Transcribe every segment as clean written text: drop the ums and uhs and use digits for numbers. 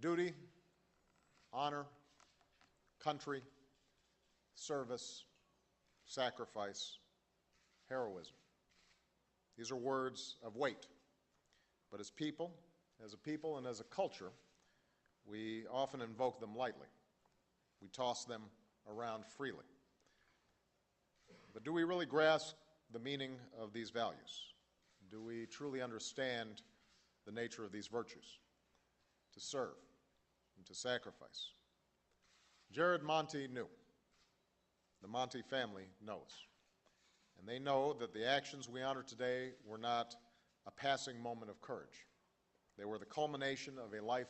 Duty, honor, country, service, sacrifice, heroism. These are words of weight. But as a people and as a culture, we often invoke them lightly. We toss them around freely. But do we really grasp the meaning of these values? Do we truly understand the nature of these virtues? To serve and to sacrifice. Jared Monti knew. The Monti family knows. And they know that the actions we honor today were not a passing moment of courage. They were the culmination of a life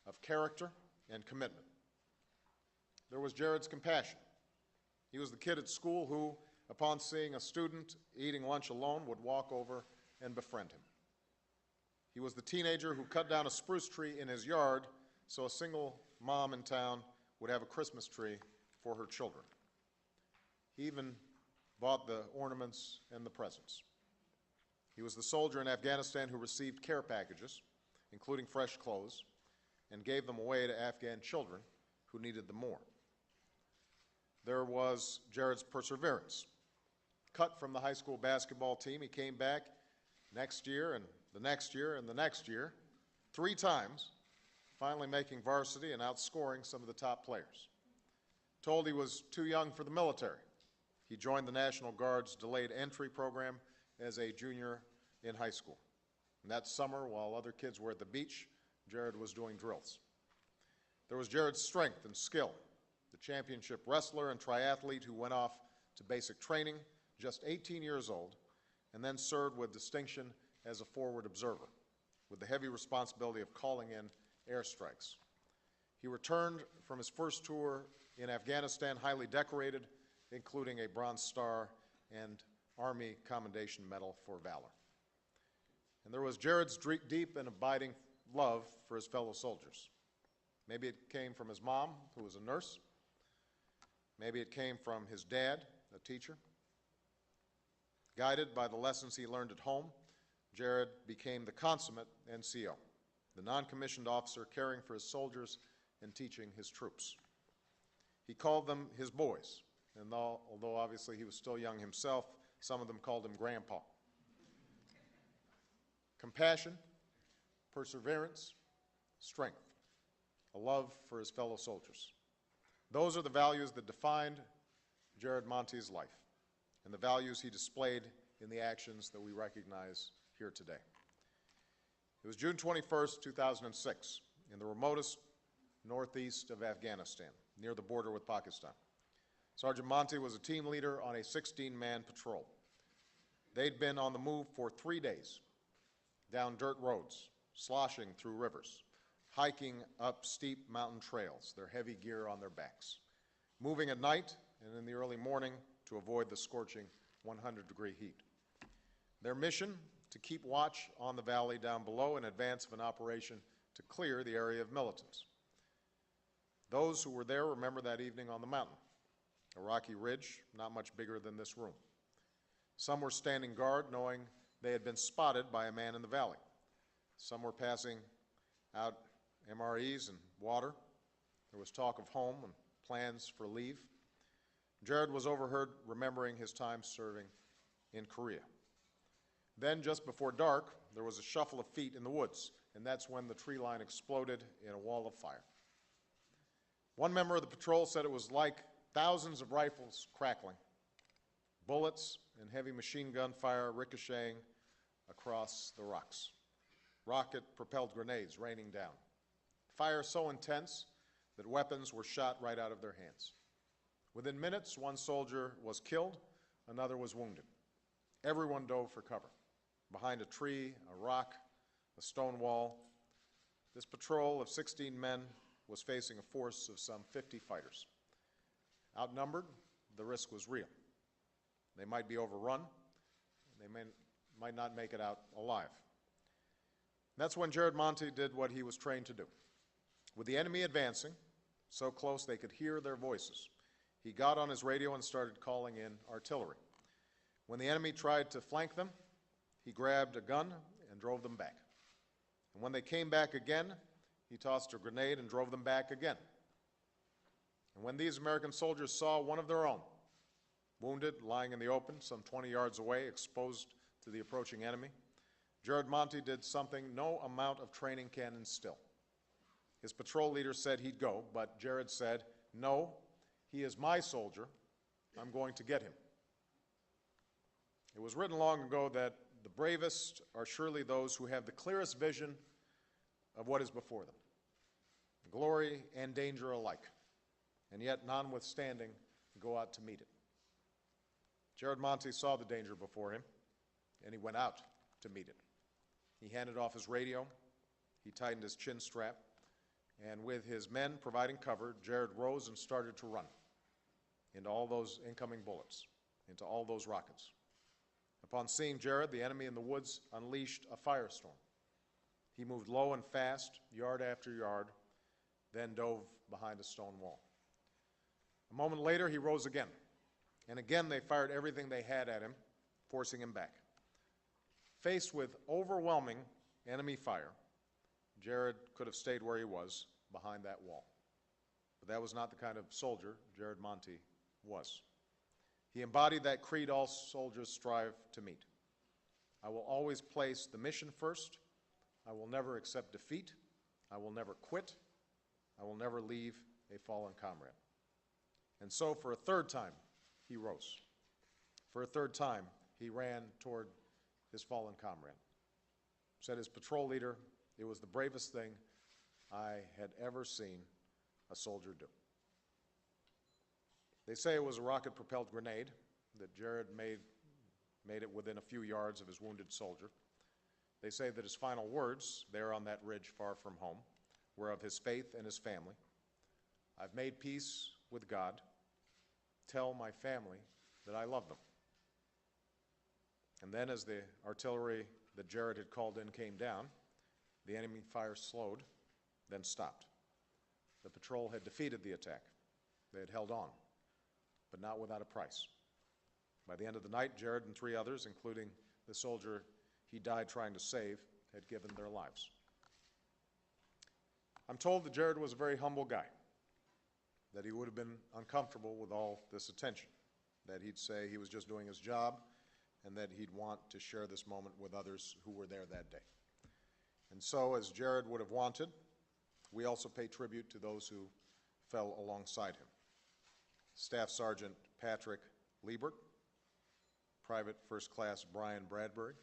of character and commitment. There was Jared's compassion. He was the kid at school who, upon seeing a student eating lunch alone, would walk over and befriend him. He was the teenager who cut down a spruce tree in his yard so a single mom in town would have a Christmas tree for her children. He even bought the ornaments and the presents. He was the soldier in Afghanistan who received care packages, including fresh clothes, and gave them away to Afghan children who needed them more. There was Jared's perseverance. Cut from the high school basketball team, he came back next year and the next year and the next year, 3 times, finally making varsity and outscoring some of the top players. Told he was too young for the military, he joined the National Guard's delayed entry program as a junior in high school. And that summer, while other kids were at the beach, Jared was doing drills. There was Jared's strength and skill, the championship wrestler and triathlete who went off to basic training, just 18 years old, and then served with distinction as a forward observer, with the heavy responsibility of calling in airstrikes. He returned from his first tour in Afghanistan highly decorated, including a Bronze Star and Army Commendation Medal for valor. And there was Jared's deep and abiding love for his fellow soldiers. Maybe it came from his mom, who was a nurse. Maybe it came from his dad, a teacher. Guided by the lessons he learned at home, Jared became the consummate NCO, the non-commissioned officer caring for his soldiers and teaching his troops. He called them his boys, and although obviously he was still young himself, some of them called him Grandpa. Compassion, perseverance, strength, a love for his fellow soldiers. Those are the values that defined Jared Monti's life, and the values he displayed in the actions that we recognize here today. It was June 21st, 2006, in the remotest northeast of Afghanistan, near the border with Pakistan. Sergeant Monti was a team leader on a 16-man patrol. They'd been on the move for 3 days, down dirt roads, sloshing through rivers, hiking up steep mountain trails, their heavy gear on their backs, moving at night and in the early morning to avoid the scorching 100-degree heat. Their mission, to keep watch on the valley down below in advance of an operation to clear the area of militants. Those who were there remember that evening on the mountain, a rocky ridge not much bigger than this room. Some were standing guard, knowing they had been spotted by a man in the valley. Some were passing out MREs and water. There was talk of home and plans for leave. Jared was overheard remembering his time serving in Korea. Then, just before dark, there was a shuffle of feet in the woods, and that's when the tree line exploded in a wall of fire. One member of the patrol said it was like thousands of rifles crackling, bullets and heavy machine gun fire ricocheting across the rocks, rocket-propelled grenades raining down. Fire so intense that weapons were shot right out of their hands. Within minutes, one soldier was killed, another was wounded. Everyone dove for cover. Behind a tree, a rock, a stone wall, this patrol of 16 men was facing a force of some 50 fighters. Outnumbered, the risk was real. They might be overrun. They might not make it out alive. That's when Jared Monti did what he was trained to do. With the enemy advancing, so close they could hear their voices, he got on his radio and started calling in artillery. When the enemy tried to flank them, he grabbed a gun and drove them back. And when they came back again, he tossed a grenade and drove them back again. And when these American soldiers saw one of their own, wounded, lying in the open, some 20 yards away, exposed to the approaching enemy, Jared Monti did something no amount of training can instill. His patrol leader said he'd go, but Jared said, "No, he is my soldier. I'm going to get him." It was written long ago that the bravest are surely those who have the clearest vision of what is before them, glory and danger alike, and yet, notwithstanding, go out to meet it. Jared Monti saw the danger before him, and he went out to meet it. He handed off his radio, he tightened his chin strap, and with his men providing cover, Jared rose and started to run into all those incoming bullets, into all those rockets. Upon seeing Jared, the enemy in the woods unleashed a firestorm. He moved low and fast, yard after yard, then dove behind a stone wall. A moment later, he rose again, and again they fired everything they had at him, forcing him back. Faced with overwhelming enemy fire, Jared could have stayed where he was, behind that wall. But that was not the kind of soldier Jared Monti was. He embodied that creed all soldiers strive to meet. I will always place the mission first. I will never accept defeat. I will never quit. I will never leave a fallen comrade. And so for a third time, he rose. For a third time, he ran toward his fallen comrade. Said his patrol leader, "It was the bravest thing I had ever seen a soldier do." They say it was a rocket-propelled grenade, that Jared made it within a few yards of his wounded soldier. They say that his final words, there on that ridge far from home, were of his faith and his family. "I've made peace with God. Tell my family that I love them." And then as the artillery that Jared had called in came down, the enemy fire slowed, then stopped. The patrol had defeated the attack. They had held on, but not without a price. By the end of the night, Jared and 3 others, including the soldier he died trying to save, had given their lives. I'm told that Jared was a very humble guy, that he would have been uncomfortable with all this attention, that he'd say he was just doing his job, and that he'd want to share this moment with others who were there that day. And so, as Jared would have wanted, we also pay tribute to those who fell alongside him. Staff Sergeant Patrick Liebert, Private First Class Brian Bradbury,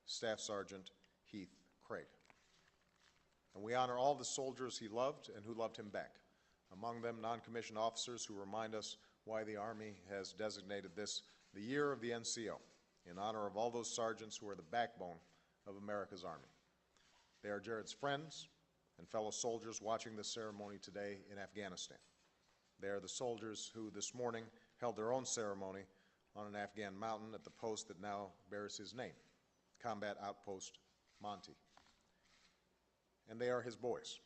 Staff Sergeant Heath Craig. And we honor all the soldiers he loved and who loved him back, among them non-commissioned officers who remind us why the Army has designated this the year of the NCO, in honor of all those sergeants who are the backbone of America's Army. They are Jared's friends and fellow soldiers watching this ceremony today in Afghanistan. They are the soldiers who this morning held their own ceremony on an Afghan mountain at the post that now bears his name, Combat Outpost Monti. And they are his boys,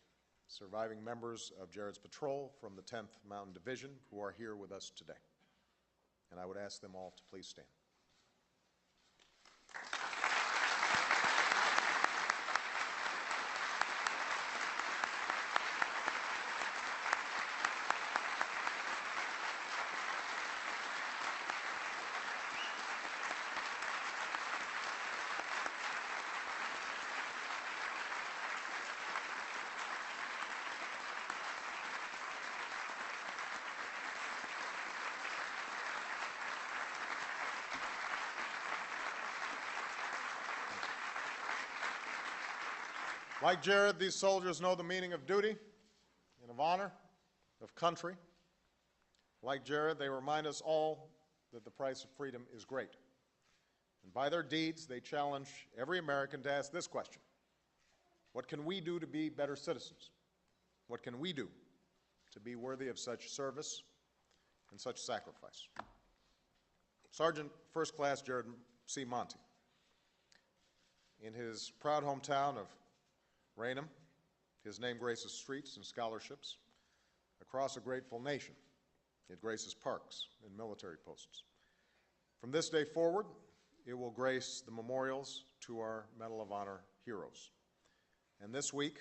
surviving members of Jared's patrol from the 10th Mountain Division who are here with us today. And I would ask them all to please stand. Like Jared, these soldiers know the meaning of duty and of honor, of country. Like Jared, they remind us all that the price of freedom is great. And by their deeds, they challenge every American to ask this question: what can we do to be better citizens? What can we do to be worthy of such service and such sacrifice? Sergeant First Class Jared C. Monti, in his proud hometown of Raynham, his name graces streets and scholarships across a grateful nation. It graces parks and military posts. From this day forward, it will grace the memorials to our Medal of Honor heroes. And this week,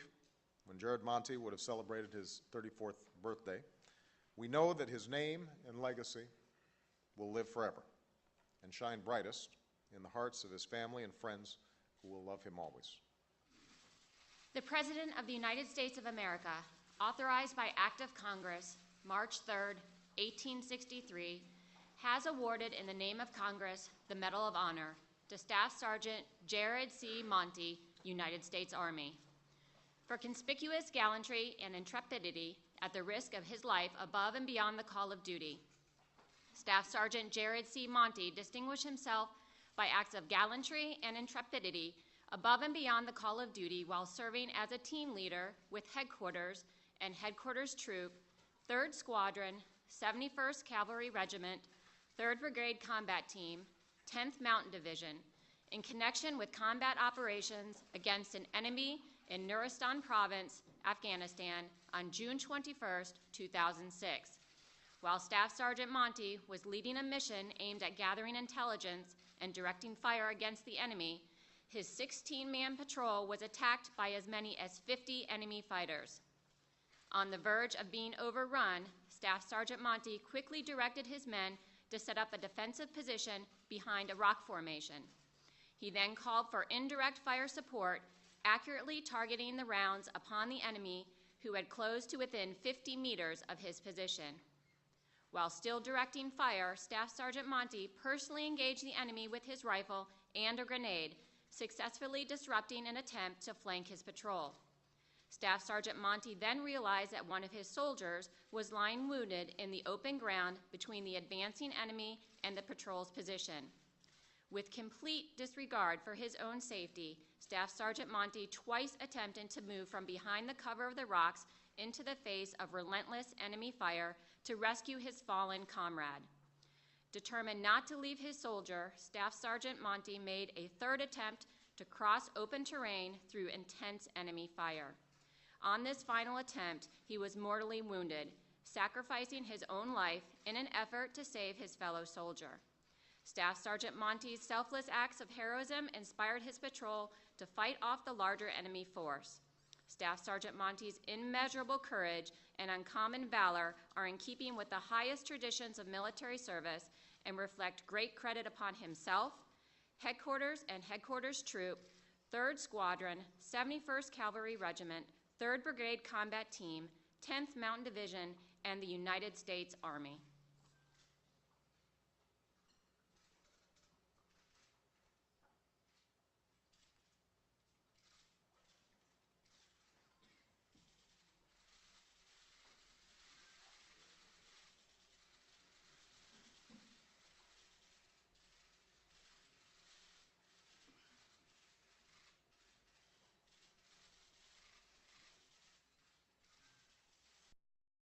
when Jared Monti would have celebrated his 34th birthday. We know that his name and legacy will live forever and shine brightest in the hearts of his family and friends who will love him always. The President of the United States of America, authorized by Act of Congress, March 3, 1863, has awarded in the name of Congress the Medal of Honor to Staff Sergeant Jared C. Monti, United States Army, for conspicuous gallantry and intrepidity at the risk of his life above and beyond the call of duty. Staff Sergeant Jared C. Monti distinguished himself by acts of gallantry and intrepidity above and beyond the call of duty while serving as a team leader with Headquarters and Headquarters Troop, 3rd Squadron, 71st Cavalry Regiment, 3rd Brigade Combat Team, 10th Mountain Division, in connection with combat operations against an enemy in Nuristan Province, Afghanistan, on June 21, 2006. While Staff Sergeant Monti was leading a mission aimed at gathering intelligence and directing fire against the enemy, his 16-man patrol was attacked by as many as 50 enemy fighters. On the verge of being overrun, Staff Sergeant Monti quickly directed his men to set up a defensive position behind a rock formation. He then called for indirect fire support, accurately targeting the rounds upon the enemy who had closed to within 50 meters of his position. While still directing fire, Staff Sergeant Monti personally engaged the enemy with his rifle and a grenade, successfully disrupting an attempt to flank his patrol. Staff Sergeant Monti then realized that one of his soldiers was lying wounded in the open ground between the advancing enemy and the patrol's position. With complete disregard for his own safety, Staff Sergeant Monti twice attempted to move from behind the cover of the rocks into the face of relentless enemy fire to rescue his fallen comrade. Determined not to leave his soldier, Staff Sergeant Monti made a third attempt to cross open terrain through intense enemy fire. On this final attempt, he was mortally wounded, sacrificing his own life in an effort to save his fellow soldier. Staff Sergeant Monti's selfless acts of heroism inspired his patrol to fight off the larger enemy force. Staff Sergeant Monti's immeasurable courage and uncommon valor are in keeping with the highest traditions of military service and reflect great credit upon himself, Headquarters and Headquarters Troop, 3rd Squadron, 71st Cavalry Regiment, 3rd Brigade Combat Team, 10th Mountain Division, and the United States Army.